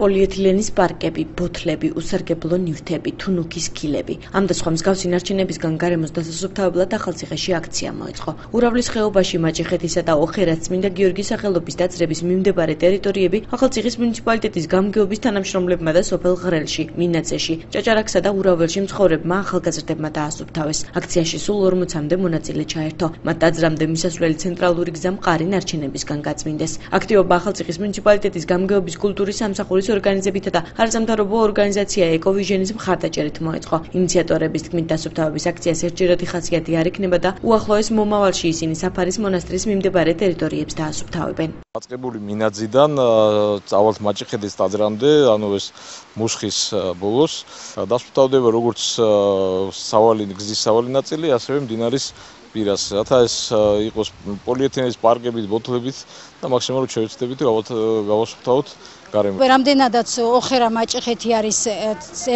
პოლიეთილენის პარკები, ბოთლები, უსარგებლო ნივთები, თუნუქის ქილები. ამ და სხვა მსგავსი ნარჩენებისგან გარემოს დასასუფთავებლად ახალციხეში აქცია მოეწყო. ურავლის ხეობაში, მაჭიხეთისა და ოხერას წმინდა გიორგის სახელობის დაძრების მიმდებარე ტერიტორიები ახალციხის მუნიციპალიტეტის გამგეობის თანამშრომლებმა და სოფელ ღრელში, მინაწეში, ჭაჭარაქსა და ურაველში მცხოვრებმა ახალგაზრდებმა დაასუფთავეს. აქციაში სულ 40-მდე მონაწილე ჩაერთო. მათ დაძრამდე მისასვლელი ცენტრალური გზა მყარი ნარჩენებისგან გაწმინდეს. აქტივობა ახალციხის მუნიციპალიტეტის გამგეობის კულტურის სამსახურის ორგანიზებითა და არასამთავრობო ორგანიზაცია ეკოვიჟენის მხარდაჭერით მოეწყო. ინიციატორების თქმით, დასუფთავების აქციას ერთჯერადი ხასიათი არ იქნება და უახლოეს მომავალში ისინი საფარის მონასტრის მიმდებარე ტერიტორიებს დაასუფთავებენ. დაწყებული მინაძიდან წავალთ მაჭიხეთის ტაძრამდე, ანუ ეს მუშხის ბოლოს დასუფთავდება როგორც გზის სავალი ნაწილი, ასევე მდინარის პირას, რათა ეს იყოს პოლიეთილენის პარკებით, ბოთლებით და მაქსიმალურად შევეცდებით გავასუფთავოთ გარემო. რამდენადაც ოხერა მაჭიხეთი არის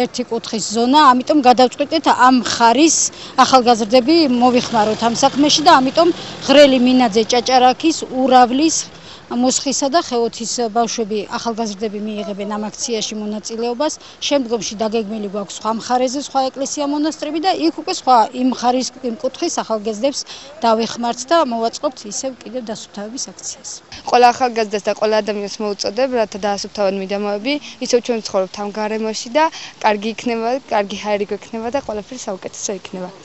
ერთი კუთხის ზონა, ამიტომ გადავწყვიტეთ ამ ხარის ახალგაზრდები მოვიხმაროთ ამ საქმეში და ამიტომ ღრელი, მინაძე, ჭაჭარაქის, ურავლის, მუსხისა და ხეოთის ბავშვები ახალგაზრდები მიიღებენ ამ აქციაში მონაწილეობას. შემდგომში დაგეგმილი გვაქვს სხვა მხარეზე სხვა ეკლესია მონასტრები და იქ უკვე სხვა იმ ხარის იმ კუთხის ახალგაზრდებს დავეხმართ და მოვაწყობთ ისევ კიდევ დასუფთავების აქციას. ყველა ახალგაზრდას და ყველა ადამიანს მოვუწოდებ, რათა დაასუფთავონ მიდამოები, ისევ ჩვენ ვცხოვრობთ ამ გარემოში და კარგი იქნება, კარგი ჰაერი გვექნება და ყველაფერი საუკეთესო იქნება.